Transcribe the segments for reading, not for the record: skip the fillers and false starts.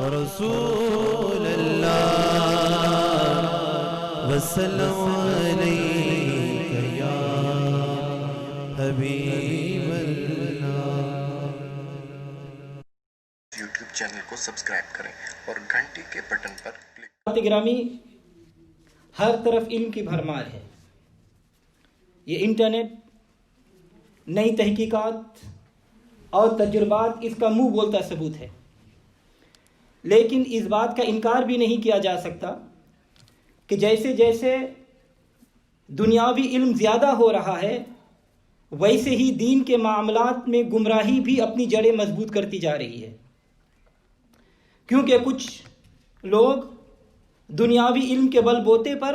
رسول اللہ وسلم علیک یا حبیب اللہ۔ یوٹیوب چینل کو سبسکرائب کریں اور گھنٹی کے بٹن پر کلک۔ گرامی، ہر طرف علم کی بھرمار ہے۔ یہ انٹرنیٹ، نئی تحقیقات اور تجربات اس کا منہ بولتا ثبوت ہے، لیکن اس بات کا انکار بھی نہیں کیا جا سکتا کہ جیسے جیسے دنیاوی علم زیادہ ہو رہا ہے، ویسے ہی دین کے معاملات میں گمراہی بھی اپنی جڑیں مضبوط کرتی جا رہی ہے، کیونکہ کچھ لوگ دنیاوی علم کے بل بوتے پر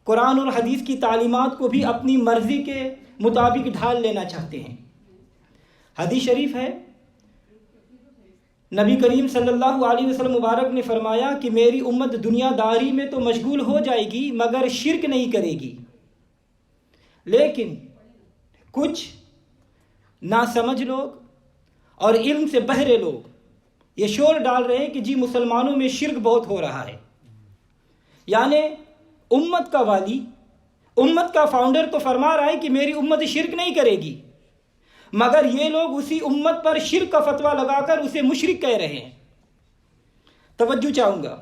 قرآن اور حدیث کی تعلیمات کو بھی اپنی مرضی کے مطابق ڈھال لینا چاہتے ہیں۔ حدیث شریف ہے، نبی کریم صلی اللہ علیہ وسلم مبارک نے فرمایا کہ میری امت دنیا داری میں تو مشغول ہو جائے گی مگر شرک نہیں کرے گی۔ لیکن کچھ ناسمجھ لوگ اور علم سے بہرے لوگ یہ شور ڈال رہے ہیں کہ جی مسلمانوں میں شرک بہت ہو رہا ہے، یعنی امت کا والی، امت کا فاؤنڈر تو فرما رہا ہے کہ میری امت شرک نہیں کرے گی، مگر یہ لوگ اسی امت پر شرک کا فتویٰ لگا کر اسے مشرک کہہ رہے ہیں۔ توجہ چاہوں گا،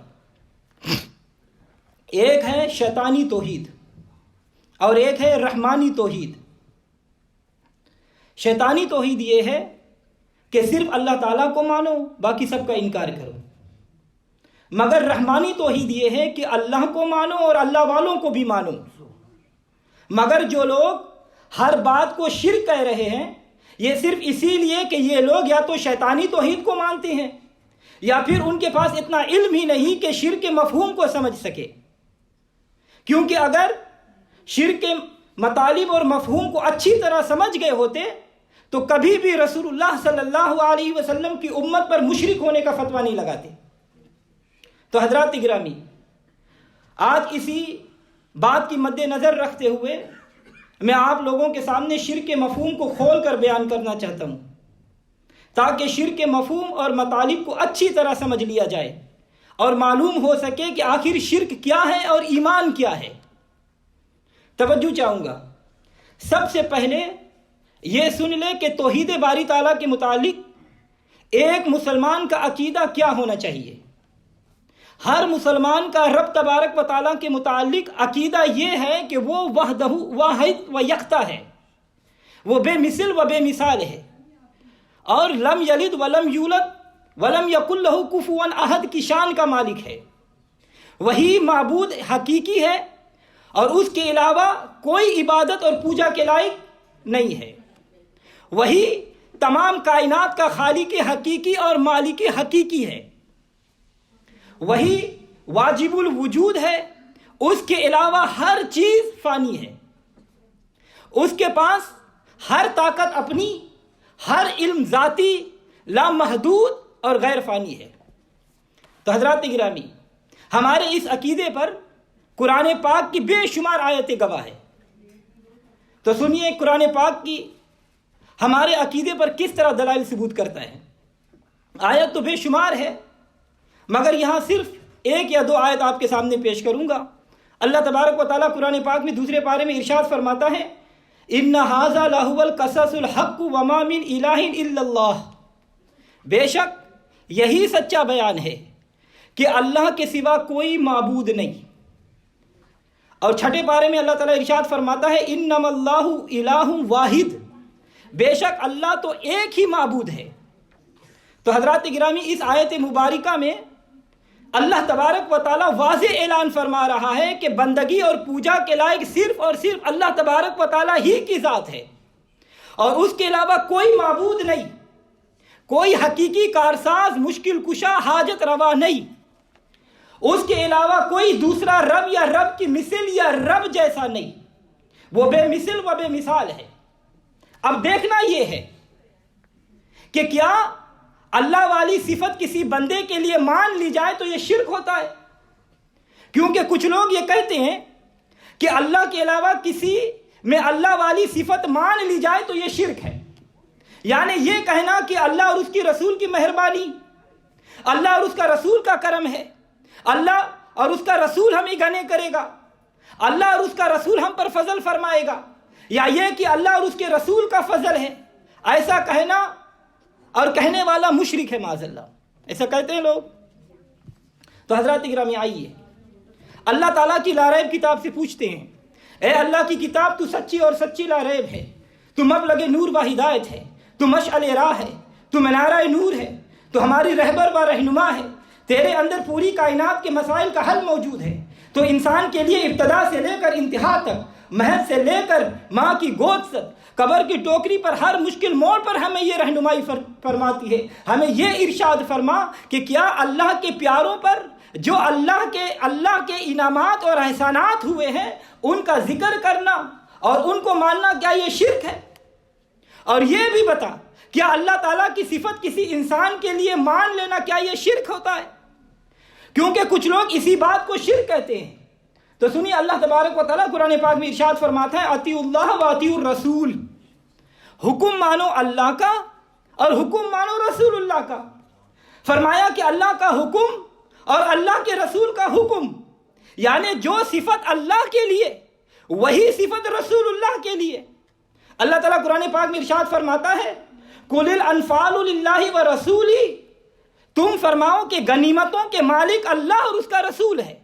ایک ہے شیطانی توحید اور ایک ہے رحمانی توحید۔ شیطانی توحید یہ ہے کہ صرف اللہ تعالیٰ کو مانو، باقی سب کا انکار کرو، مگر رحمانی توحید یہ ہے کہ اللہ کو مانو اور اللہ والوں کو بھی مانو۔ مگر جو لوگ ہر بات کو شرک کہہ رہے ہیں، یہ صرف اسی لیے کہ یہ لوگ یا تو شیطانی توحید کو مانتے ہیں یا پھر ان کے پاس اتنا علم ہی نہیں کہ شرک کے مفہوم کو سمجھ سکے، کیونکہ اگر شرک کے مطالب اور مفہوم کو اچھی طرح سمجھ گئے ہوتے تو کبھی بھی رسول اللہ صلی اللہ علیہ وسلم کی امت پر مشرک ہونے کا فتویٰ نہیں لگاتے۔ تو حضرات گرامی، آج اسی بات کی مد نظر رکھتے ہوئے میں آپ لوگوں کے سامنے شرک کے مفہوم کو کھول کر بیان کرنا چاہتا ہوں، تاکہ شرک کے مفہوم اور مطالب کو اچھی طرح سمجھ لیا جائے اور معلوم ہو سکے کہ آخر شرک کیا ہے اور ایمان کیا ہے۔ توجہ چاہوں گا، سب سے پہلے یہ سن لے کہ توحید باری تعالیٰ کے متعلق ایک مسلمان کا عقیدہ کیا ہونا چاہیے۔ ہر مسلمان کا رب تبارک و تعالیٰ کے متعلق عقیدہ یہ ہے کہ وہ وحدہ واحد و یکتا ہے، وہ بے مثل و بے مثال ہے، اور لم یلد ولم یولد ولم یکن لہ کفوا احد کی شان کا مالک ہے۔ وہی معبود حقیقی ہے اور اس کے علاوہ کوئی عبادت اور پوجا کے لائق نہیں ہے۔ وہی تمام کائنات کا خالق حقیقی اور مالک حقیقی ہے۔ وہی واجب الوجود ہے، اس کے علاوہ ہر چیز فانی ہے، اس کے پاس ہر طاقت اپنی، ہر علم ذاتی، لامحدود اور غیر فانی ہے۔ تو حضرات گرامی، ہمارے اس عقیدے پر قرآن پاک کی بے شمار آیتیں گواہ ہے۔ تو سنیے قرآن پاک کی ہمارے عقیدے پر کس طرح دلائل ثبوت کرتا ہے۔ آیت تو بے شمار ہے، مگر یہاں صرف ایک یا دو آیت آپ کے سامنے پیش کروں گا۔ اللہ تبارک و تعالیٰ قرآن پاک میں دوسرے پارے میں ارشاد فرماتا ہے، ان ھذا لہو القصص الحق وما من الہ الا اللہ، بے شک یہی سچا بیان ہے کہ اللہ کے سوا کوئی معبود نہیں۔ اور چھٹے پارے میں اللہ تعالیٰ ارشاد فرماتا ہے، انما اللہ الہ واحد، بے شک اللہ تو ایک ہی معبود ہے۔ تو حضرات گرامی، اس آیت مبارکہ میں اللہ تبارک و تعالیٰ واضح اعلان فرما رہا ہے کہ بندگی اور پوجا کے لائق صرف اور صرف اللہ تبارک و تعالیٰ ہی کی ذات ہے، اور اس کے علاوہ کوئی معبود نہیں، کوئی حقیقی کارساز، مشکل کشا، حاجت روا نہیں، اس کے علاوہ کوئی دوسرا رب یا رب کی مثل یا رب جیسا نہیں، وہ بے مثل و بے مثال ہے۔ اب دیکھنا یہ ہے کہ کیا اللہ والی صفت کسی بندے کے لیے مان لی جائے تو یہ شرک ہوتا ہے؟ کیونکہ کچھ لوگ یہ کہتے ہیں کہ اللہ کے علاوہ کسی میں اللہ والی صفت مان لی جائے تو یہ شرک ہے، یعنی یہ کہنا کہ اللہ اور اس کی رسول کی مہربانی، اللہ اور اس کا رسول کا کرم ہے، اللہ اور اس کا رسول ہمیں گنے کرے گا، اللہ اور اس کا رسول ہم پر فضل فرمائے گا، یا یہ کہ اللہ اور اس کے رسول کا فضل ہے، ایسا کہنا اور کہنے والا مشرک ہے معاذ اللہ. ایسا کہتے ہیں لوگ. تو حضرات گرامی آئیے اللہ تعالیٰ کی لاریب کتاب سے پوچھتے ہیں، اے اللہ کی کتاب تو سچی اور سچی لاریب ہے، تو مبلغ نور و ہدایت ہے، تو مشعل راہ ہے، تو منارہ نور ہے، تو ہماری رہبر و رہنما ہے، تیرے اندر پوری کائنات کے مسائل کا حل موجود ہے، تو انسان کے لیے ابتدا سے لے کر انتہا تک، مہد سے لے کر ماں کی گود تک، قبر کی ٹوکری پر، ہر مشکل موڑ پر ہمیں یہ رہنمائی فرماتی ہے. ہمیں یہ ارشاد فرما کہ کیا اللہ کے پیاروں پر جو اللہ کے انعامات اور احسانات ہوئے ہیں ان کا ذکر کرنا اور ان کو ماننا کیا یہ شرک ہے؟ اور یہ بھی بتا کیا اللہ تعالیٰ کی صفت کسی انسان کے لیے مان لینا کیا یہ شرک ہوتا ہے؟ کیونکہ کچھ لوگ اسی بات کو شرک کہتے ہیں. تو سنیے اللہ تبارک و تعالیٰ قرآن پاک میں ارشاد فرماتا ہے اطیعوا اللہ و اطیعوا الرسول، حکم مانو اللہ کا اور حکم مانو رسول اللہ کا. فرمایا کہ اللہ کا حکم اور اللہ کے رسول کا حکم، یعنی جو صفت اللہ کے لیے وہی صفت رسول اللہ کے لیے. اللہ تعالیٰ قرآن پاک میں ارشاد فرماتا ہے قُلِ الْأَنْفَالُ لِلَّهِ وَرَسُولِهِ، تم فرماؤ کہ غنیمتوں کے مالک اللہ اور اس کا رسول ہے.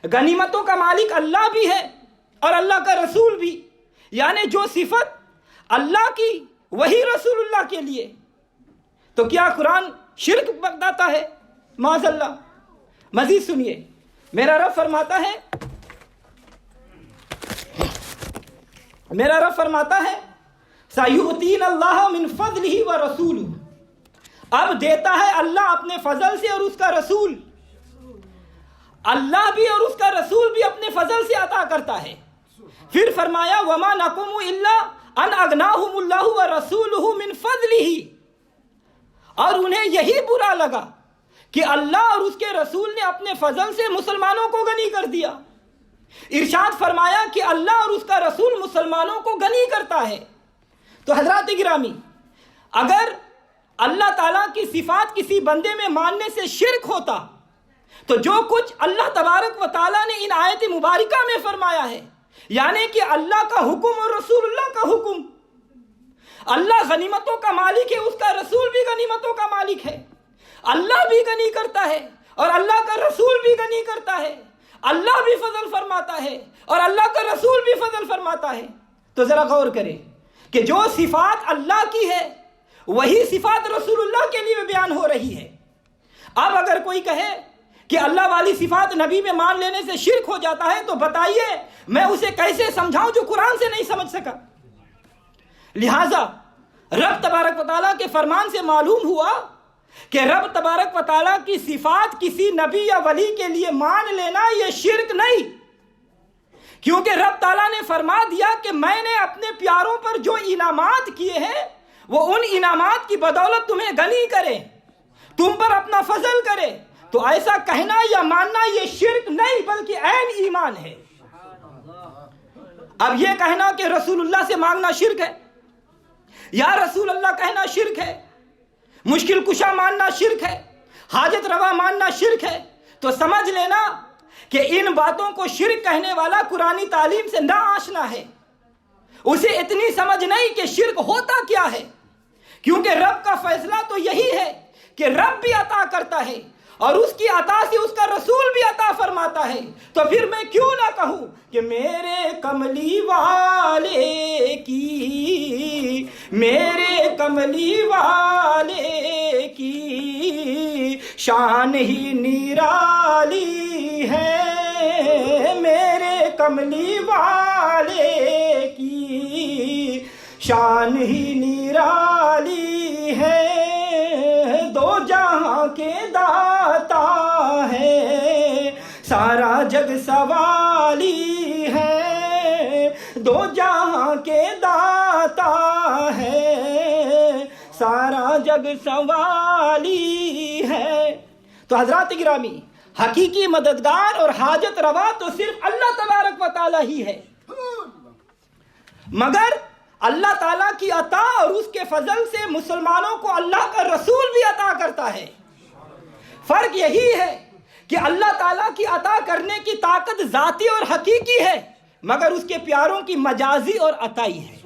غنیمتوں کا مالک اللہ بھی ہے اور اللہ کا رسول بھی، یعنی جو صفت اللہ کی وہی رسول اللہ کے لیے. تو کیا قرآن شرک بتاتا ہے؟ معاذ اللہ. مزید سنیے میرا رب فرماتا ہے سَيُؤْتِينَ اللَّهُ مِنْ فَضْلِهِ وَرَسُولُهُ، اب دیتا ہے اللہ اپنے فضل سے اور اس کا رسول. اللہ بھی اور اس کا رسول بھی اپنے فضل سے عطا کرتا ہے. پھر فرمایا وَمَا نَقُمُ إِلَّا أَنْ أَغْنَاهُمُ اللَّهُ وَرَسُولُهُ مِنْ فَضْلِهِ، اور انہیں یہی برا لگا کہ اللہ اور اس کے رسول نے اپنے فضل سے مسلمانوں کو غنی کر دیا. ارشاد فرمایا کہ اللہ اور اس کا رسول مسلمانوں کو غنی کرتا ہے. تو حضرات گرامی، اگر اللہ تعالیٰ کی صفات کسی بندے میں ماننے سے شرک ہوتا تو جو کچھ اللہ تبارک و تعالیٰ نے ان آیت مبارکہ میں فرمایا ہے، یعنی کہ اللہ کا حکم اور رسول اللہ کا حکم، اللہ غنیمتوں کا مالک ہے، اس کا رسول بھی غنیمتوں کا مالک ہے، اللہ بھی غنی کرتا ہے اور اللہ کا رسول بھی غنی کرتا ہے، اللہ بھی فضل فرماتا ہے اور اللہ کا رسول بھی فضل فرماتا ہے. تو ذرا غور کریں کہ جو صفات اللہ کی ہے وہی صفات رسول اللہ کے لیے بیان ہو رہی ہے. اب اگر کوئی کہے کہ اللہ والی صفات نبی میں مان لینے سے شرک ہو جاتا ہے تو بتائیے میں اسے کیسے سمجھاؤں جو قرآن سے نہیں سمجھ سکا. لہٰذا رب تبارک و تعالیٰ کے فرمان سے معلوم ہوا کہ رب تبارک و تعالیٰ کی صفات کسی نبی یا ولی کے لیے مان لینا یہ شرک نہیں، کیونکہ رب تعالیٰ نے فرما دیا کہ میں نے اپنے پیاروں پر جو انعامات کیے ہیں وہ ان انعامات کی بدولت تمہیں غنی کرے، تم پر اپنا فضل کرے. تو ایسا کہنا یا ماننا یہ شرک نہیں بلکہ عین ایمان ہے. اب یہ کہنا کہ رسول اللہ سے مانگنا شرک ہے، یا رسول اللہ کہنا شرک ہے، مشکل کشا ماننا شرک ہے، حاجت روا ماننا شرک ہے، تو سمجھ لینا کہ ان باتوں کو شرک کہنے والا قرآنی تعلیم سے نہ آشنا ہے. اسے اتنی سمجھ نہیں کہ شرک ہوتا کیا ہے، کیونکہ رب کا فیصلہ تو یہی ہے کہ رب بھی عطا کرتا ہے اور اس کی عطا سے اس کا رسول بھی عطا فرماتا ہے. تو پھر میں کیوں نہ کہوں کہ میرے کملی والے کی، میرے کملی والے کی شان ہی نرالی ہے، میرے کملی والے کی شان ہی نرالی ہے، دو جہاں کے داتا ہے، سارا جگ سوالی ہے، دو جہاں کے داتا ہے، سارا جگ سوالی ہے. تو حضرات گرامی، حقیقی مددگار اور حاجت روا تو صرف اللہ تبارک و تعالی ہی ہے، مگر اللہ تعالیٰ کی عطا اور اس کے فضل سے مسلمانوں کو اللہ کا رسول بھی عطا کرتا ہے. فرق یہی ہے کہ اللہ تعالیٰ کی عطا کرنے کی طاقت ذاتی اور حقیقی ہے، مگر اس کے پیاروں کی مجازی اور عطائی ہے۔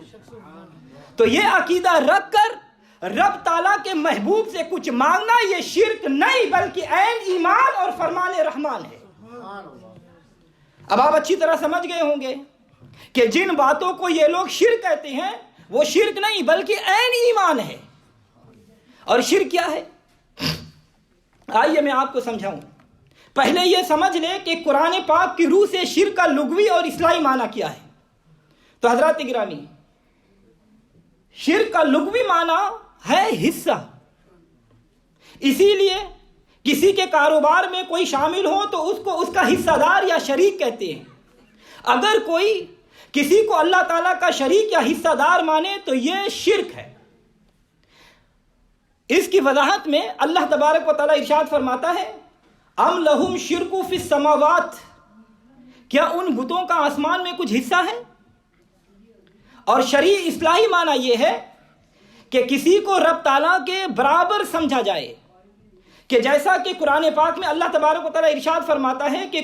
تو یہ عقیدہ رکھ کر رب تعالیٰ کے محبوب سے کچھ مانگنا یہ شرک نہیں بلکہ عین ایمان اور فرمان رحمان ہے۔ اب آپ اچھی طرح سمجھ گئے ہوں گے کہ جن باتوں کو یہ لوگ شرک کہتے ہیں وہ شرک نہیں بلکہ عین ایمان ہے۔ اور شرک کیا ہے؟ آئیے میں آپ کو سمجھاؤں۔ پہلے یہ سمجھ لیں کہ قرآن پاک کی روح سے شرک کا لغوی اور اصطلاحی معنی کیا ہے۔ تو حضرات گرامی، شرک کا لغوی معنی ہے حصہ۔ اسی لیے کسی کے کاروبار میں کوئی شامل ہو تو اس کو اس کا حصہ دار یا شریک کہتے ہیں۔ اگر کوئی کسی کو اللہ تعالیٰ کا شریک یا حصہ دار مانے تو یہ شرک ہے۔ اس کی وضاحت میں اللہ تبارک و تعالیٰ ارشاد فرماتا ہے ام لہم شرک فی السماوات، کیا ان بتوں کا آسمان میں کچھ حصہ ہے؟ اور شرعی اصطلاحی معنی یہ ہے کہ کسی کو رب تعالیٰ کے برابر سمجھا جائے، کہ جیسا کہ قرآن پاک میں اللہ تبارک و تعالیٰ ارشاد فرماتا ہے کہ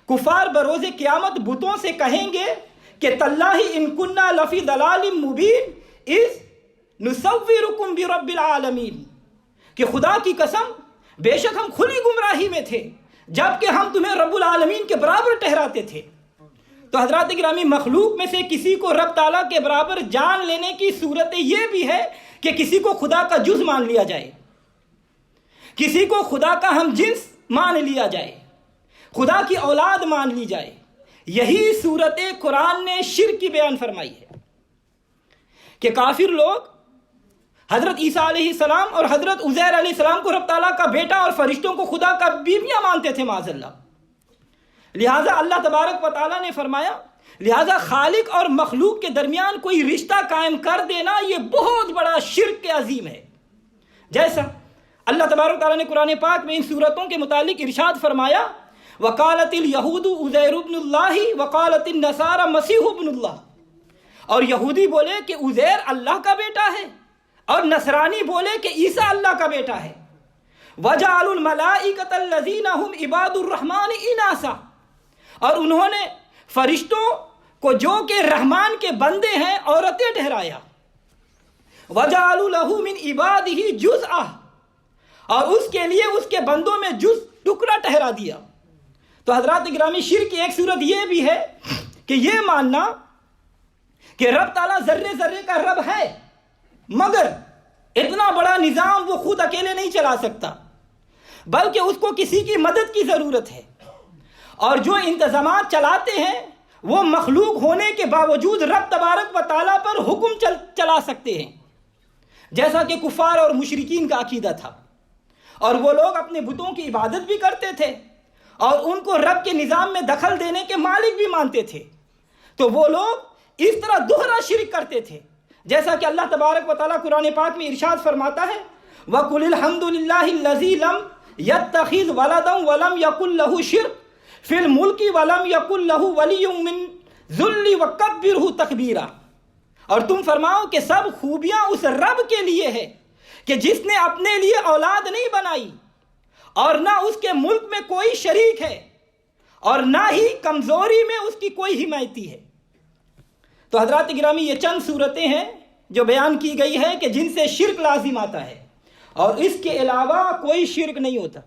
کفار بروز قیامت بتوں سے کہیں گے کہ تاللہ ان کننا لفی ضلال مبین اذ نصورکم برب العالمین، کہ خدا کی قسم بے شک ہم کھلی گمراہی میں تھے جبکہ ہم تمہیں رب العالمین کے برابر ٹھہراتے تھے۔ تو حضرات گرامی، مخلوق میں سے کسی کو رب تعالیٰ کے برابر جان لینے کی صورت یہ بھی ہے کہ کسی کو خدا کا جز مان لیا جائے، کسی کو خدا کا ہم جنس مان لیا جائے، خدا کی اولاد مان لی جائے۔ یہی صورت قرآن نے شرک کی بیان فرمائی ہے کہ کافر لوگ حضرت عیسیٰ علیہ السلام اور حضرت عزیر علیہ السلام کو رب تعالیٰ کا بیٹا اور فرشتوں کو خدا کا بیویاں مانتے تھے معاذ اللہ۔ لہٰذا اللہ تبارک و تعالیٰ نے فرمایا لہٰذا خالق اور مخلوق کے درمیان کوئی رشتہ قائم کر دینا یہ بہت بڑا شرک عظیم ہے۔ جیسا اللہ تبارک و تعالیٰ نے قرآن پاک میں ان صورتوں کے متعلق ارشاد فرمایا وقالت الیہود عزیر ابن اللہ وقالت النصارى مسیح ابن اللہ، اور یہودی بولے کہ عزیر اللہ کا بیٹا ہے اور نصرانی بولے کہ عیسیٰ اللہ کا بیٹا ہے۔ وَجَعَلُوا الْمَلَائِكَةَ الَّذِينَ هُمْ عِبَادُ الرَّحْمَنِ إِنَاثًا، اور انہوں نے فرشتوں کو جو کہ رحمان کے بندے ہیں عورتیں ٹھہرایا۔ وَجَعَلُوا لَهُ مِنْ عِبَادِهِ جُزْءًا، اور اس کے لیے اس کے بندوں میں جز ٹکڑا ٹھہرا دیا۔ تو حضرات گرامی، شرک کی ایک صورت یہ بھی ہے کہ یہ ماننا کہ رب تعالیٰ ذرے ذرے کا رب ہے، مگر اتنا بڑا نظام وہ خود اکیلے نہیں چلا سکتا بلکہ اس کو کسی کی مدد کی ضرورت ہے، اور جو انتظامات چلاتے ہیں وہ مخلوق ہونے کے باوجود رب تبارک و تعالیٰ پر حکم چلا سکتے ہیں، جیسا کہ کفار اور مشرکین کا عقیدہ تھا۔ اور وہ لوگ اپنے بتوں کی عبادت بھی کرتے تھے اور ان کو رب کے نظام میں دخل دینے کے مالک بھی مانتے تھے۔ تو وہ لوگ اس طرح دوہرا شرک کرتے تھے، جیسا کہ اللہ تبارک و تعالیٰ قرآن پاک میں ارشاد فرماتا ہے وَقُلِ الْحَمْدُ لِلَّهِ الَّذِي لَمْ يَتَّخِذْ وَلَدًا وَلَمْ يَكُنْ لَهُ شِرْكٌ فِي الْمُلْكِ وَلَمْ يَكُنْ لَهُ وَلِيٌّ مِّنَ الذُّلِّ وَكَبِّرْهُ تَكْبِيرًا، اور تم فرماؤ کہ سب خوبیاں اس رب کے لیے ہے کہ جس نے اپنے لیے اولاد نہیں بنائی اور نہ اس کے ملک میں کوئی شریک ہے اور نہ ہی کمزوری میں اس کی کوئی حمایتی ہے۔ تو حضرات گرامی، یہ چند صورتیں ہیں جو بیان کی گئی ہے کہ جن سے شرک لازم آتا ہے، اور اس کے علاوہ کوئی شرک نہیں ہوتا۔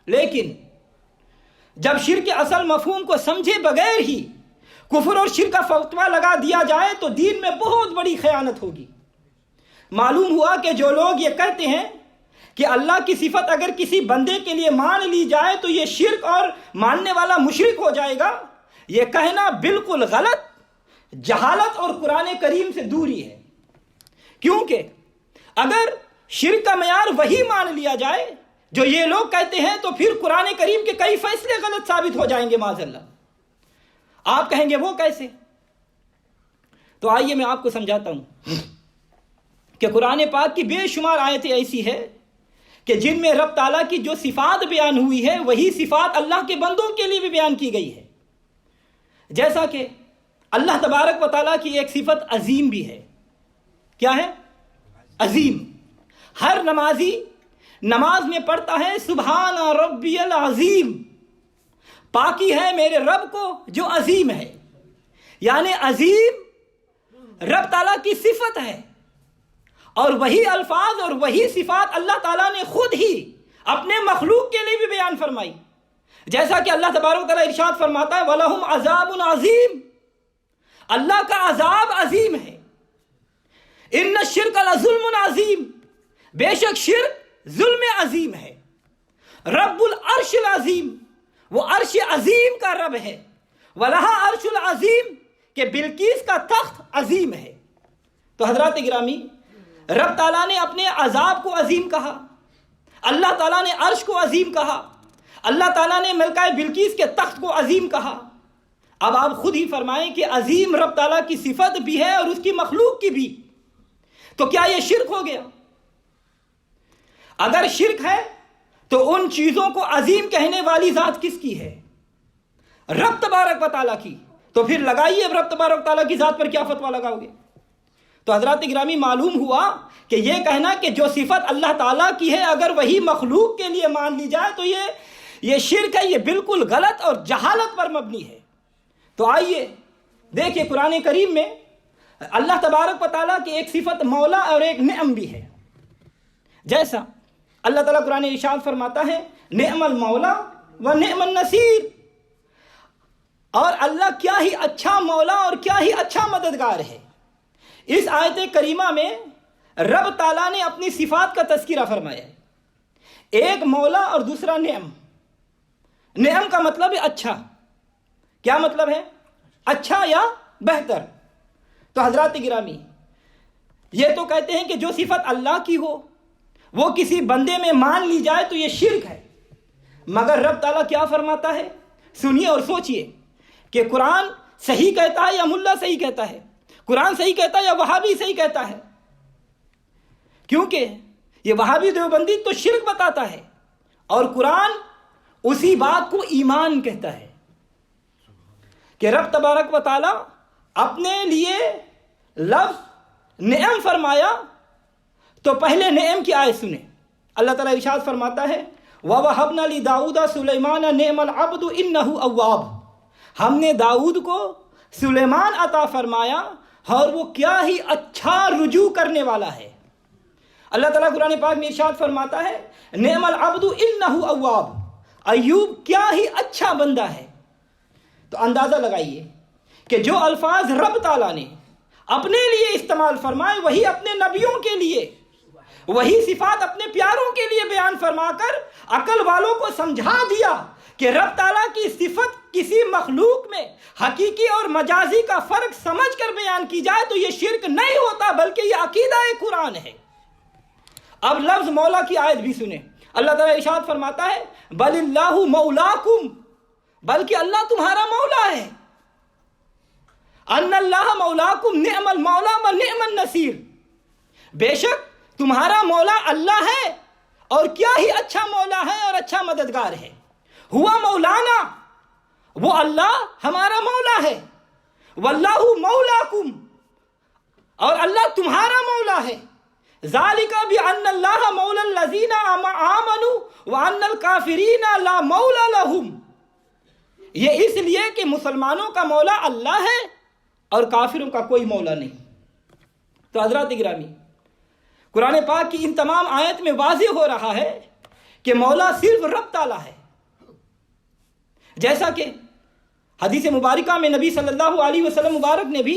لیکن جب شرک کے اصل مفہوم کو سمجھے بغیر ہی کفر اور شرک کا فتویٰ لگا دیا جائے تو دین میں بہت بڑی خیانت ہوگی۔ معلوم ہوا کہ جو لوگ یہ کہتے ہیں کہ اللہ کی صفت اگر کسی بندے کے لیے مان لی جائے تو یہ شرک اور ماننے والا مشرک ہو جائے گا، یہ کہنا بالکل غلط، جہالت اور قرآن کریم سے دوری ہے۔ کیونکہ اگر شرک کا معیار وہی مان لیا جائے جو یہ لوگ کہتے ہیں تو پھر قرآن کریم کے کئی فیصلے غلط ثابت ہو جائیں گے معاذ اللہ۔ آپ کہیں گے وہ کیسے؟ تو آئیے میں آپ کو سمجھاتا ہوں کہ قرآن پاک کی بے شمار آیتیں ایسی ہے کہ جن میں رب تعالیٰ کی جو صفات بیان ہوئی ہے وہی صفات اللہ کے بندوں کے لیے بھی بیان کی گئی ہے۔ جیسا کہ اللہ تبارک و تعالیٰ کی ایک صفت عظیم بھی ہے۔ کیا ہے؟ عظیم۔ ہر نمازی نماز میں پڑھتا ہے سبحان ربی العظیم، پاکی ہے میرے رب کو جو عظیم ہے، یعنی عظیم رب تعالیٰ کی صفت ہے، اور وہی الفاظ اور وہی صفات اللہ تعالیٰ نے خود ہی اپنے مخلوق کے لیے بھی بیان فرمائی، جیسا کہ اللہ تبارک و تعالیٰ ارشاد فرماتا ہے وَلَهُمْ عَذَابٌ عَظِيمٌ، اللہ کا عذاب عظیم ہے، ان الشرک لظلم عظیم، بے شک شرک ظلم عظیم ہے، رب العرش العظیم، وہ عرش عظیم کا رب ہے، وَلَهَا عَرْشُ العظیم، کہ بلقیس کا تخت عظیم ہے۔ تو حضرات گرامی، رب تعالیٰ نے اپنے عذاب کو عظیم کہا، اللہ تعالیٰ نے عرش کو عظیم کہا، اللہ تعالیٰ نے ملکہ بلقیس کے تخت کو عظیم کہا۔ اب آپ خود ہی فرمائیں کہ عظیم رب تعالیٰ کی صفت بھی ہے اور اس کی مخلوق کی بھی، تو کیا یہ شرک ہو گیا؟ اگر شرک ہے تو ان چیزوں کو عظیم کہنے والی ذات کس کی ہے؟ رب تبارک و تعالیٰ کی۔ تو پھر لگائیے رب تبارک و تعالیٰ کی ذات پر کیا فتویٰ لگاؤ گے؟ تو حضرات گرامی، معلوم ہوا کہ یہ کہنا کہ جو صفت اللہ تعالیٰ کی ہے اگر وہی مخلوق کے لیے مان لی جائے تو یہ شرک ہے، یہ بالکل غلط اور جہالت پر مبنی ہے۔ تو آئیے دیکھیے قرآن کریم میں اللہ تبارک و تعالیٰ کی ایک صفت مولا اور ایک نعم بھی ہے، جیسا اللہ تعالیٰ قرآن ارشاد فرماتا ہے نعم المولا و نعم النصیر، اور اللہ کیا ہی اچھا مولا اور کیا ہی اچھا مددگار ہے۔ اس آیت کریمہ میں رب تعالیٰ نے اپنی صفات کا تذکرہ فرمایا ہے، ایک مولا اور دوسرا نعم۔ نعم کا مطلب ہے اچھا، کیا مطلب ہے؟ اچھا یا بہتر۔ تو حضرات گرامی، یہ تو کہتے ہیں کہ جو صفت اللہ کی ہو وہ کسی بندے میں مان لی جائے تو یہ شرک ہے، مگر رب تعالیٰ کیا فرماتا ہے؟ سنیے اور سوچئے کہ قرآن صحیح کہتا ہے یا ملا صحیح کہتا ہے، قرآن صحیح کہتا ہے یا وہابی صحیح کہتا ہے؟ کیونکہ یہ وہابی دیوبندی تو شرک بتاتا ہے اور قرآن اسی بات کو ایمان کہتا ہے کہ رب تبارک و تعالیٰ اپنے لیے لفظ نعم فرمایا تو پہلے نعم کی آیت سنیں۔ اللہ تعالیٰ ارشاد فرماتا ہے وَوَهَبْنَا لِدَاوُودَ سُلَيْمَانَ نِعْمَ الْعَبْدُ إِنَّهُ أَوَّابٌ، ہم نے داؤد کو سلیمان عطا فرمایا اور وہ کیا ہی اچھا رجوع کرنے والا ہے۔ اللہ تعالیٰ قرآن پاک میں ارشاد فرماتا ہے نعم العبد انہ اواب، ایوب کیا ہی اچھا بندہ ہے۔ تو اندازہ لگائیے کہ جو الفاظ رب تعالیٰ نے اپنے لیے استعمال فرمائے وہی اپنے نبیوں کے لیے، وہی صفات اپنے پیاروں کے لیے بیان فرما کر عقل والوں کو سمجھا دیا کہ رب تعالیٰ کی صفت کسی مخلوق میں حقیقی اور مجازی کا فرق سمجھ کر بیان کی جائے تو یہ شرک نہیں ہوتا بلکہ یہ عقیدہ قرآن ہے۔ اب لفظ مولا کی آیت بھی سنیں۔ اللہ تعالیٰ ارشاد فرماتا ہے بل اللہ مولاکم، بلکہ اللہ تمہارا مولا ہے، ان اللہ مولاکم نعم المولا و نعم النصیر، بے شک تمہارا مولا اللہ ہے اور کیا ہی اچھا مولا ہے اور اچھا مددگار ہے۔ ہوا مولانا، وہ اللہ ہمارا مولا ہے، واللہ مولاکم، اور اللہ تمہارا مولا ہے۔ ذالک بان اللہ مولا الذین آمنوا وان الکافرین لا مولا لہم، یہ اس لیے کہ مسلمانوں کا مولا اللہ ہے اور کافروں کا کوئی مولا نہیں۔ تو حضرات گرامی، قرآن پاک کی ان تمام آیت میں واضح ہو رہا ہے کہ مولا صرف رب تعالیٰ ہے، جیسا کہ حدیث مبارکہ میں نبی صلی اللہ علیہ وسلم مبارک نے بھی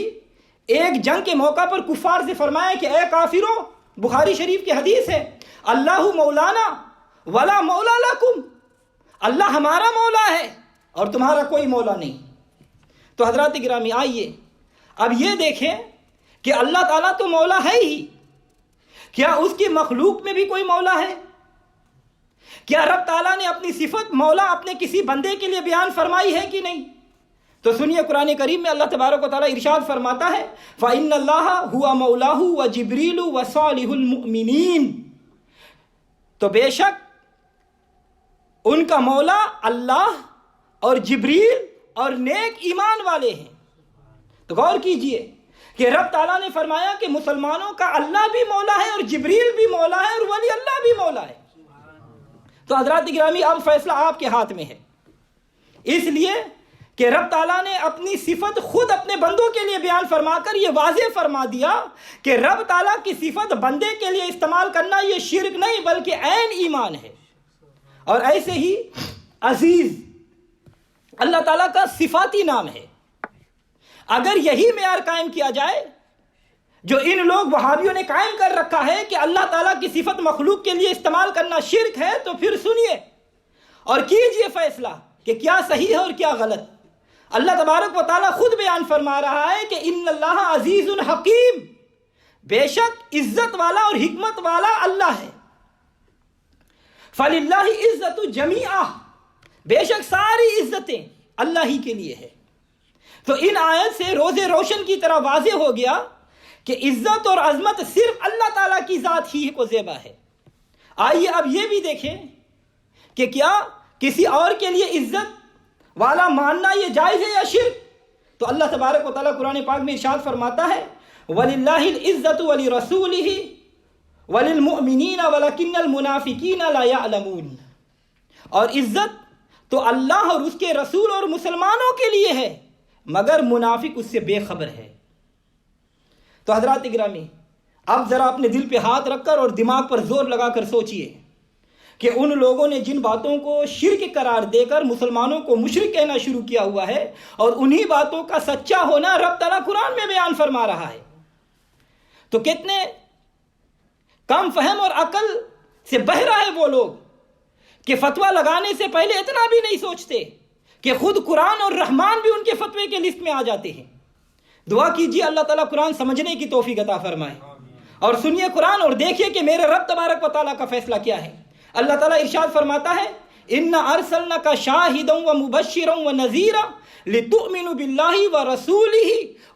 ایک جنگ کے موقع پر کفار سے فرمایا کہ اے کافروں، بخاری شریف کی حدیث ہے اللہ مولانا ولا مولا لکم، اللہ ہمارا مولا ہے اور تمہارا کوئی مولا نہیں۔ تو حضرات گرامی آئیے اب یہ دیکھیں کہ اللہ تعالیٰ تو مولا ہے ہی، کیا اس کی مخلوق میں بھی کوئی مولا ہے؟ کیا رب تعالیٰ نے اپنی صفت مولا اپنے کسی بندے کے لیے بیان فرمائی ہے کہ نہیں؟ تو سنیے قرآن کریم میں اللہ تبارک و تعالیٰ ارشاد فرماتا ہے فَإِنَّ اللَّهَ هُوَ مَوْلَاهُ وَجِبْرِيلُ وَصَالِحُ الْمُؤْمِنِينَ، تو بے شک ان کا مولا اللہ اور جبریل اور نیک ایمان والے ہیں۔ تو غور کیجئے کہ رب تعالیٰ نے فرمایا کہ مسلمانوں کا اللہ بھی مولا ہے اور جبریل بھی مولا ہے اور ولی اللہ بھی مولا ہے۔ تو حضرات گرامی اب فیصلہ آپ کے ہاتھ میں ہے، اس لیے کہ رب تعالیٰ نے اپنی صفت خود اپنے بندوں کے لیے بیان فرما کر یہ واضح فرما دیا کہ رب تعالیٰ کی صفت بندے کے لیے استعمال کرنا یہ شرک نہیں بلکہ عین ایمان ہے۔ اور ایسے ہی عزیز اللہ تعالیٰ کا صفاتی نام ہے۔ اگر یہی معیار قائم کیا جائے جو ان لوگ وہابیوں نے قائم کر رکھا ہے کہ اللہ تعالیٰ کی صفت مخلوق کے لیے استعمال کرنا شرک ہے، تو پھر سنیے اور کیجئے فیصلہ کہ کیا صحیح ہے اور کیا غلط۔ اللہ تبارک و تعالیٰ خود بیان فرما رہا ہے کہ ان اللہ عزیز حکیم، بے شک عزت والا اور حکمت والا اللہ ہے۔ فَلِلَّهِ عِزَّةُ جَمِيعًا، بے شک ساری عزتیں اللہ ہی کے لیے ہے۔ تو ان آیت سے روز روشن کی طرح واضح ہو گیا کہ عزت اور عظمت صرف اللہ تعالیٰ کی ذات ہی کو زیبا ہے۔ آئیے اب یہ بھی دیکھیں کہ کیا کسی اور کے لیے عزت والا ماننا یہ جائز ہے یا شرک؟ تو اللہ تبارک و تعالیٰ قرآن پاک میں ارشاد فرماتا ہے وَلِلَّهِ الْعِزَّةُ وَلِرَسُولِهِ وَلِلْمُؤْمِنِينَ وَلَكِنَّ الْمُنَافِقِينَ لَا يَعْلَمُونَ، اور عزت تو اللہ اور اس کے رسول اور مسلمانوں کے لیے ہے مگر منافق اس سے بے خبر ہے۔ تو حضرات گرامی اب ذرا اپنے دل پہ ہاتھ رکھ کر اور دماغ پر زور لگا کر سوچئے کہ ان لوگوں نے جن باتوں کو شرک قرار دے کر مسلمانوں کو مشرک کہنا شروع کیا ہوا ہے، اور انہی باتوں کا سچا ہونا رب تعالیٰ قرآن میں بیان فرما رہا ہے، تو کتنے کم فہم اور عقل سے بہرا ہے وہ لوگ کہ فتویٰ لگانے سے پہلے اتنا بھی نہیں سوچتے کہ خود قرآن اور رحمان بھی ان کے فتوے کے لسٹ میں آ جاتے ہیں۔ دعا کیجیے اللہ تعالیٰ قرآن سمجھنے کی توفیق عطا فرمائے، اور سنیے قرآن اور دیکھیے کہ میرے رب تبارک و تعالیٰ کا فیصلہ کیا ہے۔ اللہ تعالیٰ ارشاد فرماتا ہے اِنَّا أَرْسَلْنَاكَ شَاهِدًا وَمُبَشِّرًا وَنَذِيرًا لِتُؤْمِنُوا بِاللَّهِ وَرَسُولِهِ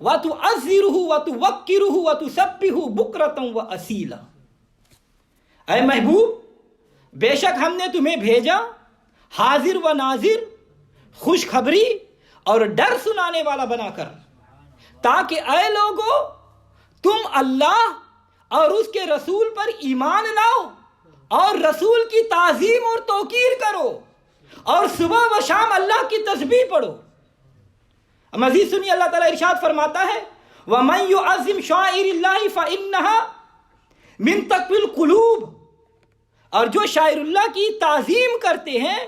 وَتُعَزِّرُوهُ وَتُوَقِّرُوهُ وَتُسَبِّحُوهُ بُكْرَةً وَأَصِيلًا، اے محبوب بے شک ہم نے تمہیں بھیجا حاضر و ناظر، خوشخبری اور ڈر سنانے والا بنا کر، تاکہ اے لوگو تم اللہ اور اس کے رسول پر ایمان لاؤ اور رسول کی تعظیم اور توقیر کرو، اور صبح و شام اللہ کی تسبیح پڑھو۔ مزید سنیے اللہ تعالیٰ ارشاد فرماتا ہے وَمَن يُعَظِّمْ شَعَائِرَ اللَّهِ فَإِنَّهَا مِن تَقْوَى الْقُلُوبِ، اور جو شاعر اللہ کی تعظیم کرتے ہیں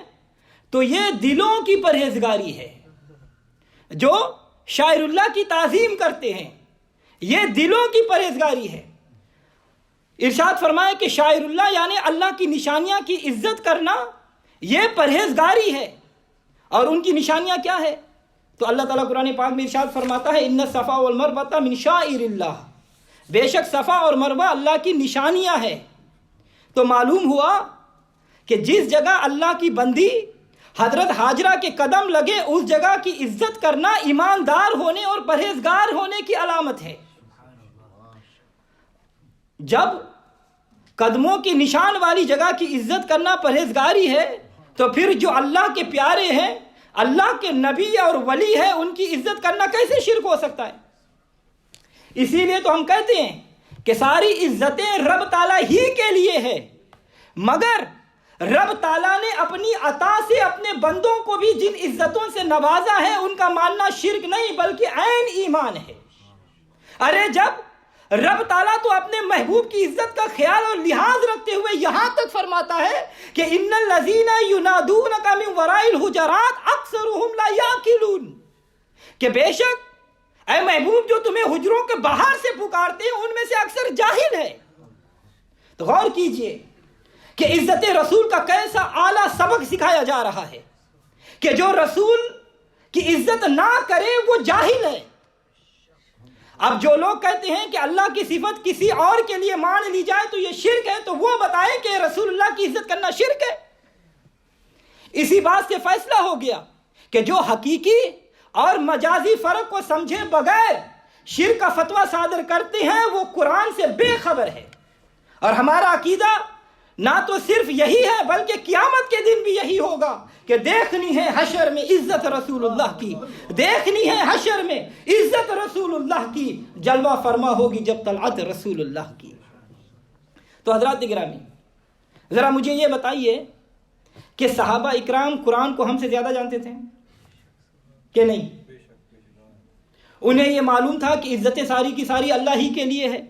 تو یہ دلوں کی پرہیزگاری ہے۔ جو شاعر اللہ کی تعظیم کرتے ہیں یہ دلوں کی پرہیزگاری ہے۔ ارشاد فرمائے کہ شاعر اللہ یعنی اللہ کی نشانیاں کی عزت کرنا یہ پرہیزگاری ہے، اور ان کی نشانیاں کیا ہے؟ تو اللہ تعالیٰ قرآن پاک میں ارشاد فرماتا ہے ان الصفا والمروہ من شعائر اللہ، بے شک صفا اور مروہ اللہ کی نشانیاں ہے۔ تو معلوم ہوا کہ جس جگہ اللہ کی بندی حضرت ہاجرہ کے قدم لگے اس جگہ کی عزت کرنا ایماندار ہونے اور پرہیزگار ہونے کی علامت ہے۔ جب قدموں کی نشان والی جگہ کی عزت کرنا پرہیزگاری ہے تو پھر جو اللہ کے پیارے ہیں، اللہ کے نبی اور ولی ہے، ان کی عزت کرنا کیسے شرک ہو سکتا ہے؟ اسی لیے تو ہم کہتے ہیں کہ ساری عزتیں رب تعالیٰ ہی کے لیے ہے، مگر رب تعالیٰ نے اپنی عطا سے اپنے بندوں کو بھی جن عزتوں سے نوازا ہے ان کا ماننا شرک نہیں بلکہ عین ایمان ہے۔ ارے جب رب تعالیٰ تو اپنے محبوب کی عزت کا خیال اور لحاظ رکھتے ہوئے یہاں تک فرماتا ہے کہ ان الذین ینادونک من وراء الحجرات اکثرهم لا یعقلون، کہ بے شک اے محبوب جو تمہیں حجروں کے باہر سے پکارتے ہیں ان میں سے اکثر جاہل ہے۔ تو غور کیجئے کہ عزت رسول کا کیسا اعلیٰ سبق سکھایا جا رہا ہے کہ جو رسول کی عزت نہ کرے وہ جاہل ہے۔ اب جو لوگ کہتے ہیں کہ اللہ کی صفت کسی اور کے لیے مان لی جائے تو یہ شرک ہے، تو وہ بتائیں کہ رسول اللہ کی عزت کرنا شرک ہے۔ اسی بات سے فیصلہ ہو گیا کہ جو حقیقی اور مجازی فرق کو سمجھے بغیر شرک کا فتویٰ صادر کرتے ہیں وہ قرآن سے بے خبر ہے۔ اور ہمارا عقیدہ نہ تو صرف یہی ہے بلکہ قیامت کے دن بھی یہی ہوگا کہ دیکھنی ہے حشر میں عزت رسول اللہ کی، دیکھنی ہے حشر میں عزت رسول اللہ کی، جلوہ فرما ہوگی جب طلعت رسول اللہ کی۔ تو حضرات گرامی ذرا مجھے یہ بتائیے کہ صحابہ اکرام قرآن کو ہم سے زیادہ جانتے تھے کہ نہیں؟ انہیں یہ معلوم تھا کہ عزت ساری کی ساری اللہ ہی کے لیے ہے،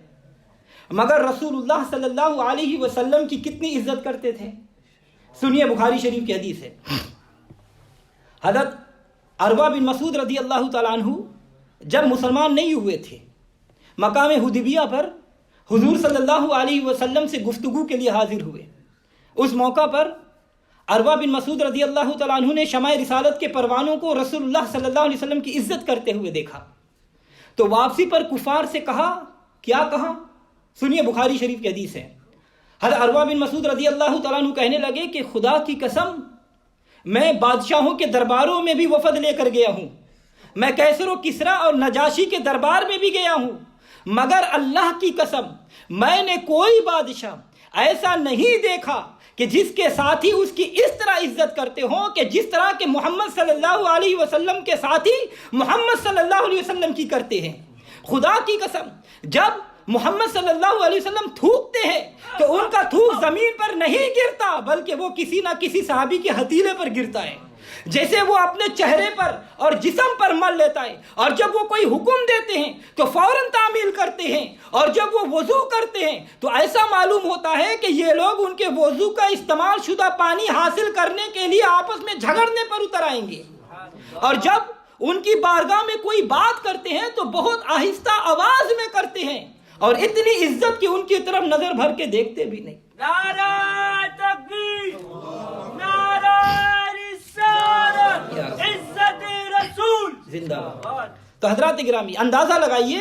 مگر رسول اللہ صلی اللہ علیہ وسلم کی کتنی عزت کرتے تھے۔ سنیے بخاری شریف کی حدیث ہے، حضرت عروہ بن مسعود رضی اللہ تعالیٰ عنہ جب مسلمان نہیں ہوئے تھے، مقام حدیبیہ پر حضور صلی اللہ علیہ وسلم سے گفتگو کے لیے حاضر ہوئے۔ اس موقع پر عروہ بن مسعود رضی اللہ تعالیٰ عنہ نے شمع رسالت کے پروانوں کو رسول اللہ صلی اللہ علیہ وسلم کی عزت کرتے ہوئے دیکھا، تو واپسی پر کفار سے کہا، کیا کہا؟ سنیے بخاری شریف کی حدیث ہے، حضرت عروہ بن مسعود رضی اللہ تعالیٰ عنہ کہنے لگے کہ خدا کی قسم میں بادشاہوں کے درباروں میں بھی وفد لے کر گیا ہوں، میں کیسر و کسریٰ اور نجاشی کے دربار میں بھی گیا ہوں، مگر اللہ کی قسم میں نے کوئی بادشاہ ایسا نہیں دیکھا کہ جس کے ساتھی اس کی اس طرح عزت کرتے ہوں کہ جس طرح کہ محمد صلی اللہ علیہ وسلم کے ساتھی محمد صلی اللہ علیہ وسلم کی کرتے ہیں۔ خدا کی قسم جب محمد صلی اللہ علیہ وسلم تھوکتے ہیں تو ان کا تھوک زمین پر نہیں گرتا بلکہ وہ کسی نہ کسی صحابی کے ہتھیلے پر گرتا ہے، جیسے وہ اپنے چہرے پر اور جسم پر مل لیتا ہے، اور جب وہ کوئی حکم دیتے ہیں تو فوراً تعمیل کرتے ہیں، اور جب وہ وضو کرتے ہیں تو ایسا معلوم ہوتا ہے کہ یہ لوگ ان کے وضو کا استعمال شدہ پانی حاصل کرنے کے لیے آپس میں جھگڑنے پر اتر آئیں گے، اور جب ان کی بارگاہ میں کوئی بات کرتے ہیں تو بہت آہستہ آواز میں کرتے ہیں، اور اتنی عزت کہ ان کی طرف نظر بھر کے دیکھتے بھی نہیں۔ نعرہ تکبیر، نعرہ رسالت، عزت رسول زندہ باد۔ تو حضرات گرامی اندازہ لگائیے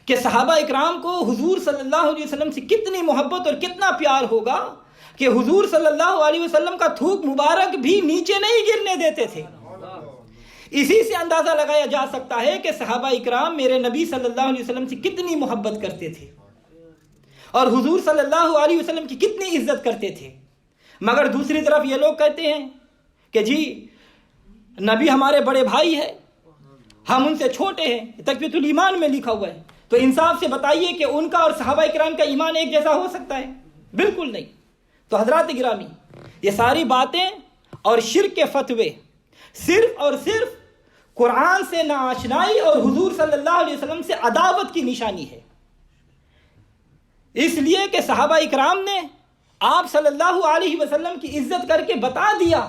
کہ صحابہ اکرام کو حضور صلی اللہ علیہ وسلم سے کتنی محبت اور کتنا پیار ہوگا کہ حضور صلی اللہ علیہ وسلم کا تھوک مبارک بھی نیچے نہیں گرنے دیتے تھے۔ اسی سے اندازہ لگایا جا سکتا ہے کہ صحابہ اکرام میرے نبی صلی اللہ علیہ وسلم سے کتنی محبت کرتے تھے اور حضور صلی اللہ علیہ وسلم کی کتنی عزت کرتے تھے، مگر دوسری طرف یہ لوگ کہتے ہیں کہ جی نبی ہمارے بڑے بھائی ہے، ہم ان سے چھوٹے ہیں، تقویۃ الایمان میں لکھا ہوا ہے۔ تو انصاف سے بتائیے کہ ان کا اور صحابہ اکرام کا ایمان ایک جیسا ہو سکتا ہے؟ بالکل نہیں۔ تو حضرات گرامی یہ ساری باتیں اور شرک کے فتوے صرف اور صرف قرآن سے ناآشنائی اور حضور صلی اللہ علیہ وسلم سے عداوت کی نشانی ہے، اس لیے کہ صحابہ اکرام نے آپ صلی اللہ علیہ وسلم کی عزت کر کے بتا دیا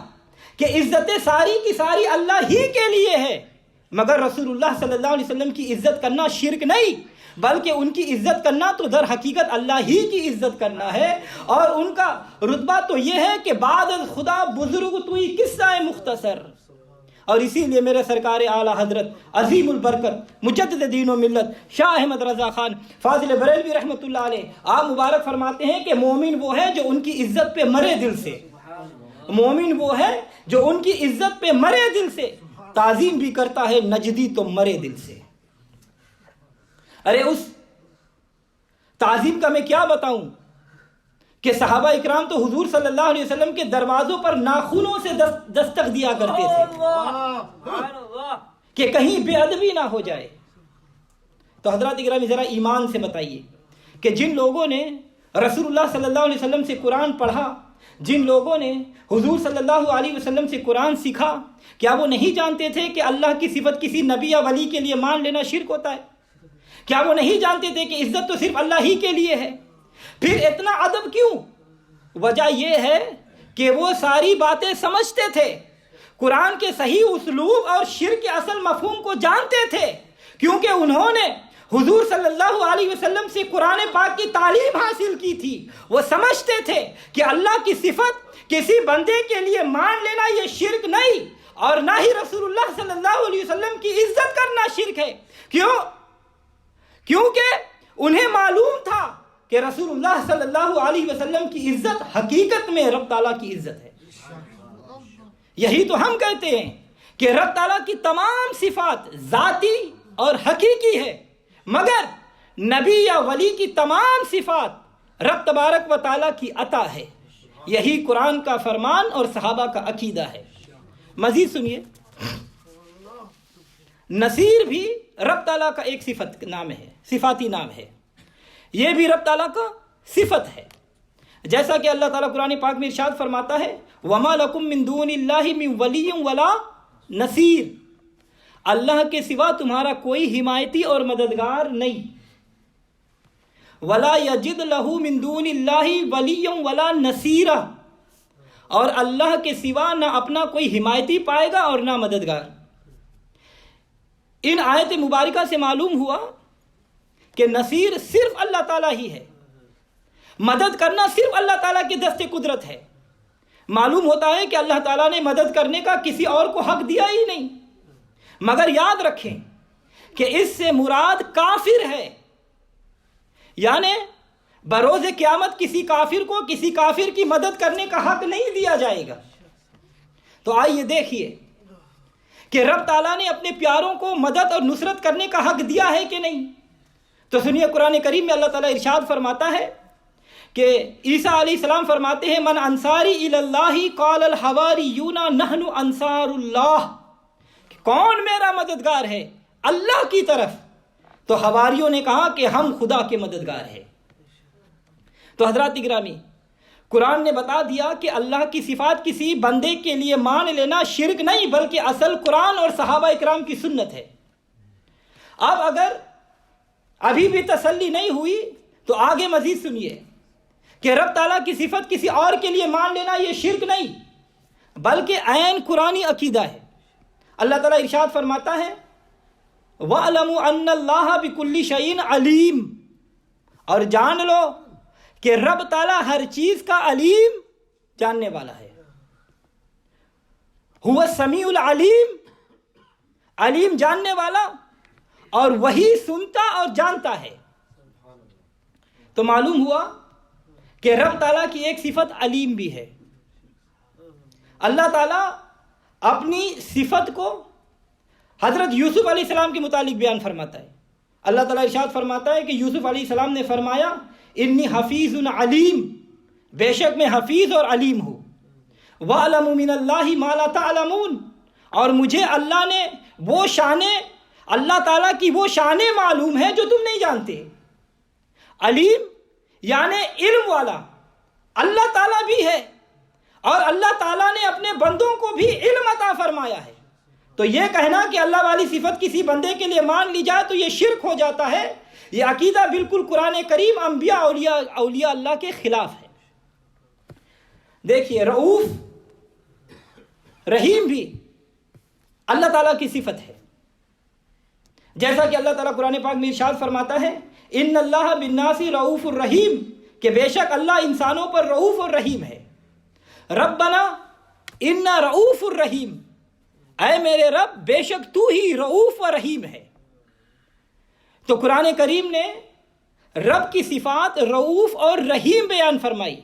کہ عزت ساری کی ساری اللہ ہی کے لیے ہے، مگر رسول اللہ صلی اللہ علیہ وسلم کی عزت کرنا شرک نہیں بلکہ ان کی عزت کرنا تو در حقیقت اللہ ہی کی عزت کرنا ہے، اور ان کا رتبہ تو یہ ہے کہ بعد از خدا بزرگ توئی قصہ مختصر۔ اور اسی لیے میرے سرکار اعلیٰ حضرت عظیم البرکت مجدد دین و ملت شاہ احمد رضا خان فاضل بریلوی رحمۃ اللہ علیہ آپ مبارک فرماتے ہیں کہ مومن وہ ہے جو ان کی عزت پہ مرے دل سے، مومن وہ ہے جو ان کی عزت پہ مرے دل سے، تعظیم بھی کرتا ہے نجدی تو مرے دل سے۔ ارے اس تعظیم کا میں کیا بتاؤں کہ صحابہ اکرام تو حضور صلی اللہ علیہ وسلم کے دروازوں پر ناخنوں سے دستک دیا کرتے تھے کہ کہیں بے ادبی نہ ہو جائے۔ تو حضرات اکرامی ذرا ایمان سے بتائیے کہ جن لوگوں نے رسول اللہ صلی اللہ علیہ وسلم سے قرآن پڑھا، جن لوگوں نے حضور صلی اللہ علیہ وسلم سے قرآن سیکھا، کیا وہ نہیں جانتے تھے کہ اللہ کی صفت کسی نبی یا ولی کے لیے مان لینا شرک ہوتا ہے؟ کیا وہ نہیں جانتے تھے کہ عزت تو صرف اللہ ہی کے لیے ہے؟ پھر اتنا ادب کیوں؟ وجہ یہ ہے کہ وہ ساری باتیں سمجھتے تھے، قرآن کے صحیح اسلوب اور شرک کے اصل مفہوم کو جانتے تھے، کیونکہ انہوں نے حضور صلی اللہ علیہ وسلم سے قرآن پاک کی تعلیم حاصل کی تھی۔ وہ سمجھتے تھے کہ اللہ کی صفت کسی بندے کے لیے مان لینا یہ شرک نہیں، اور نہ ہی رسول اللہ صلی اللہ علیہ وسلم کی عزت کرنا شرک ہے۔ کیونکہ انہیں معلوم تھا کہ رسول اللہ صلی اللہ علیہ وسلم کی عزت حقیقت میں رب تعالیٰ کی عزت ہے۔ یہی تو ہم کہتے ہیں کہ رب تعالیٰ کی تمام صفات ذاتی اور حقیقی ہے، مگر نبی یا ولی کی تمام صفات رب تبارک و تعالیٰ کی عطا ہے۔ یہی قرآن کا فرمان اور صحابہ کا عقیدہ ہے۔ مزید سنیے، نصیر بھی رب تعالیٰ کا ایک صفت نام ہے، صفاتی نام ہے، یہ بھی رب تعالیٰ کا صفت ہے، جیسا کہ اللہ تعالیٰ قرآن پاک میں ارشاد فرماتا ہے وَمَا لَكُم مِّن دُونِ اللَّهِ مِن وَلِيٍّ وَلَا نَصِيرٍ، اللہ کے سوا تمہارا کوئی حمایتی اور مددگار نہیں. وَلَا يَجِدْ لَهُ مِن دُونِ اللَّهِ وَلِيًّا وَلَا نَصِيرًا، اور اللہ کے سوا نہ اپنا کوئی حمایتی پائے گا اور نہ مددگار. ان آیت مبارکہ سے معلوم ہوا کہ نصیر صرف اللہ تعالیٰ ہی ہے، مدد کرنا صرف اللہ تعالیٰ کی دست قدرت ہے. معلوم ہوتا ہے کہ اللہ تعالیٰ نے مدد کرنے کا کسی اور کو حق دیا ہی نہیں. مگر یاد رکھیں کہ اس سے مراد کافر ہے، یعنی بروز قیامت کسی کافر کو کسی کافر کی مدد کرنے کا حق نہیں دیا جائے گا. تو آئیے دیکھیے کہ رب تعالیٰ نے اپنے پیاروں کو مدد اور نصرت کرنے کا حق دیا ہے کہ نہیں. تو سنیے قرآن کریم میں اللہ تعالیٰ ارشاد فرماتا ہے کہ عیسیٰ علیہ السلام فرماتے ہیں من انصاری الی اللہ قال الحواریون نحن انصار اللہ، کون میرا مددگار ہے اللہ کی طرف. تو حواریوں نے کہا کہ ہم خدا کے مددگار ہیں. تو حضرات گرامی، قرآن نے بتا دیا کہ اللہ کی صفات کسی بندے کے لیے مان لینا شرک نہیں بلکہ اصل قرآن اور صحابہ اکرام کی سنت ہے. اب اگر ابھی بھی تسلی نہیں ہوئی تو آگے مزید سنیے کہ رب تعالیٰ کی صفت کسی اور کے لیے مان لینا یہ شرک نہیں بلکہ عین قرآنی عقیدہ ہے. اللہ تعالیٰ ارشاد فرماتا ہے وَاعْلَمُوا أَنَّ اللَّهَ بِكُلِّ شَيْءٍ علیم، اور جان لو کہ رب تعالیٰ ہر چیز کا علیم جاننے والا ہے. هو السمیع العلیم، علیم جاننے والا، اور وہی سنتا اور جانتا ہے. تو معلوم ہوا کہ رب تعالیٰ کی ایک صفت علیم بھی ہے. اللہ تعالیٰ اپنی صفت کو حضرت یوسف علیہ السلام کے متعلق بیان فرماتا ہے. اللہ تعالیٰ ارشاد فرماتا ہے کہ یوسف علیہ السلام نے فرمایا انی حفیظ علیم، بے شک میں حفیظ اور علیم ہوں. وَأَعْلَمُ مِنَ اللَّهِ مَا لَا تَعْلَمُونَ، اور مجھے اللہ نے وہ شانیں، اللہ تعالیٰ کی وہ شانیں معلوم ہے جو تم نہیں جانتے. علیم یعنی علم والا اللہ تعالیٰ بھی ہے، اور اللہ تعالیٰ نے اپنے بندوں کو بھی علم عطا فرمایا ہے. تو یہ کہنا کہ اللہ والی صفت کسی بندے کے لیے مان لی جائے تو یہ شرک ہو جاتا ہے. یہ عقیدہ بالکل قرآن کریم انبیاء اولیاء اللہ کے خلاف ہے. دیکھیے رؤوف رحیم بھی اللہ تعالیٰ کی صفت ہے، جیسا کہ اللہ تعالیٰ قرآن پاک میں ارشاد فرماتا ہے ان اللہ بالناس رؤوف الرحیم، کہ بے شک اللہ انسانوں پر رؤوف اور رحیم ہے. ربنا انا رؤوف الرحیم، اے میرے رب بے شک تو ہی رؤوف و رحیم ہے. تو قرآن کریم نے رب کی صفات رؤوف اور رحیم بیان فرمائی،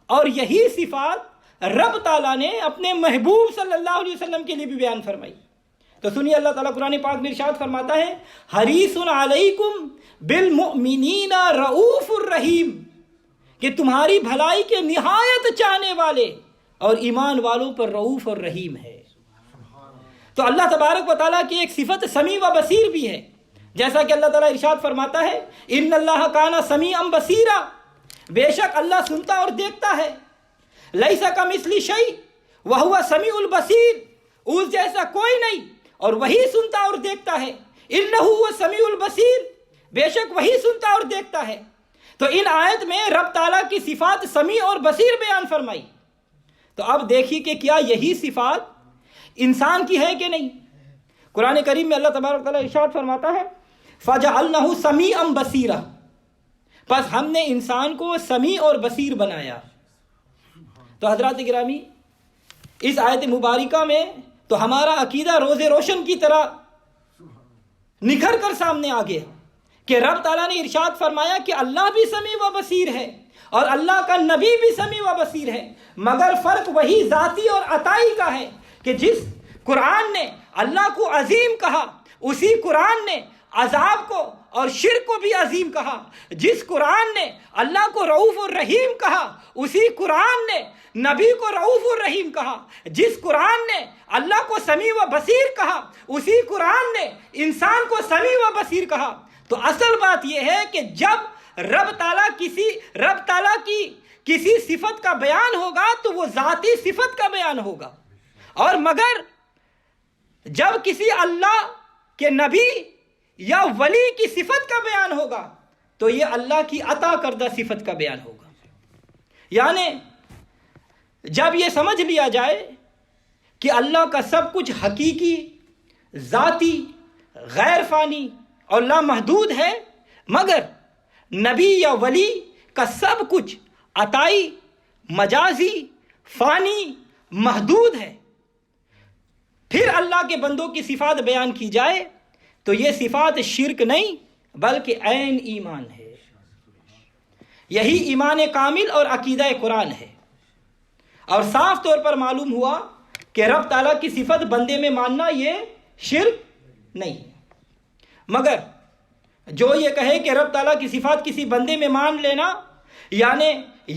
اور یہی صفات رب تعالیٰ نے اپنے محبوب صلی اللہ علیہ وسلم کے لیے بھی بیان فرمائی. تو سنیے اللہ تعالیٰ قرآن پاک میں ارشاد فرماتا ہے حریص علیکم بالمؤمنین رؤوف الرحیم، کہ تمہاری بھلائی کے نہایت چاہنے والے اور ایمان والوں پر رؤوف اور رحیم ہے. تو اللہ تبارک و تعالیٰ کی ایک صفت سمیع و بصیر بھی ہے، جیسا کہ اللہ تعالیٰ ارشاد فرماتا ہے ان اللہ کان سمیعا بصیرا، بے شک اللہ سنتا اور دیکھتا ہے. لیس کمثلہ شیء وہو السمیع البصیر، اس جیسا کوئی نہیں اور وہی سنتا اور دیکھتا ہے. انہ هو السمیع البصیر، بے شک وہی سنتا اور دیکھتا ہے. تو ان آیت میں رب تعالیٰ کی صفات سمیع اور بصیر بیان فرمائی. تو اب دیکھیے کہ کیا یہی صفات انسان کی ہے کہ نہیں. قرآن کریم میں اللہ تبارک تعالیٰ ارشاد فرماتا ہے فَجَعَلْنَهُ سَمِيعًا بَصِيرًا، پس ہم نے انسان کو سمیع اور بصیر بنایا. تو حضرات گرامی، اس آیت مبارکہ میں تو ہمارا عقیدہ روز روشن کی طرح نکھر کر سامنے آ گیا کہ رب تعالیٰ نے ارشاد فرمایا کہ اللہ بھی سمیع و بصیر ہے اور اللہ کا نبی بھی سمیع و بصیر ہے، مگر فرق وہی ذاتی اور عطائی کا ہے کہ جس قرآن نے اللہ کو عظیم کہا اسی قرآن نے عذاب کو اور شرک کو بھی عظیم کہا. جس قرآن نے اللہ کو رؤوف الرحیم کہا اسی قرآن نے نبی کو رؤوف الرحیم کہا. جس قرآن نے اللہ کو سمیع و بصیر کہا اسی قرآن نے انسان کو سمیع و بصیر کہا. تو اصل بات یہ ہے کہ جب رب تعالیٰ کی کسی صفت کا بیان ہوگا تو وہ ذاتی صفت کا بیان ہوگا، اور مگر جب کسی اللہ کے نبی یا ولی کی صفت کا بیان ہوگا تو یہ اللہ کی عطا کردہ صفت کا بیان ہوگا۔ یعنی جب یہ سمجھ لیا جائے کہ اللہ کا سب کچھ حقیقی، ذاتی، غیر فانی اور لامحدود ہے، مگر نبی یا ولی کا سب کچھ عطائی، مجازی، فانی، محدود ہے، پھر اللہ کے بندوں کی صفات بیان کی جائے تو یہ صفات شرک نہیں بلکہ عین ایمان ہے۔ یہی ایمان کامل اور عقیدہ قرآن ہے، اور صاف طور پر معلوم ہوا کہ رب تعالیٰ کی صفت بندے میں ماننا یہ شرک نہیں ہے۔ مگر جو یہ کہے کہ رب تعالیٰ کی صفات کسی بندے میں مان لینا، یعنی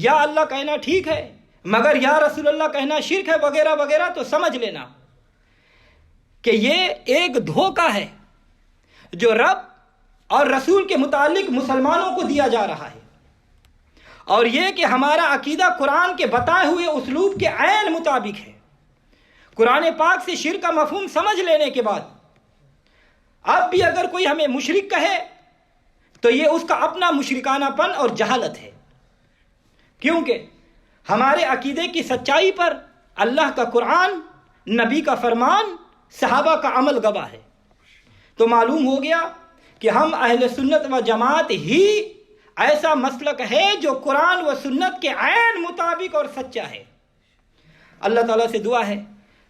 یا اللہ کہنا ٹھیک ہے مگر یا رسول اللہ کہنا شرک ہے وغیرہ وغیرہ، تو سمجھ لینا کہ یہ ایک دھوکہ ہے جو رب اور رسول کے متعلق مسلمانوں کو دیا جا رہا ہے، اور یہ کہ ہمارا عقیدہ قرآن کے بتائے ہوئے اسلوب کے عین مطابق ہے۔ قرآن پاک سے شرک کا مفہوم سمجھ لینے کے بعد اب بھی اگر کوئی ہمیں مشرک کہے تو یہ اس کا اپنا مشرکانہ پن اور جہالت ہے، کیونکہ ہمارے عقیدے کی سچائی پر اللہ کا قرآن، نبی کا فرمان، صحابہ کا عمل گواہ ہے۔ تو معلوم ہو گیا کہ ہم اہل سنت و جماعت ہی ایسا مسلک ہے جو قرآن و سنت کے عین مطابق اور سچا ہے۔ اللہ تعالیٰ سے دعا ہے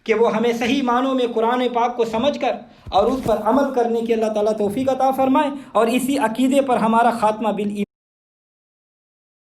کہ وہ ہمیں صحیح معنوں میں قرآن پاک کو سمجھ کر اور اس پر عمل کرنے کی اللہ تعالیٰ توفیق عطا فرمائے، اور اسی عقیدے پر ہمارا خاتمہ بالایمان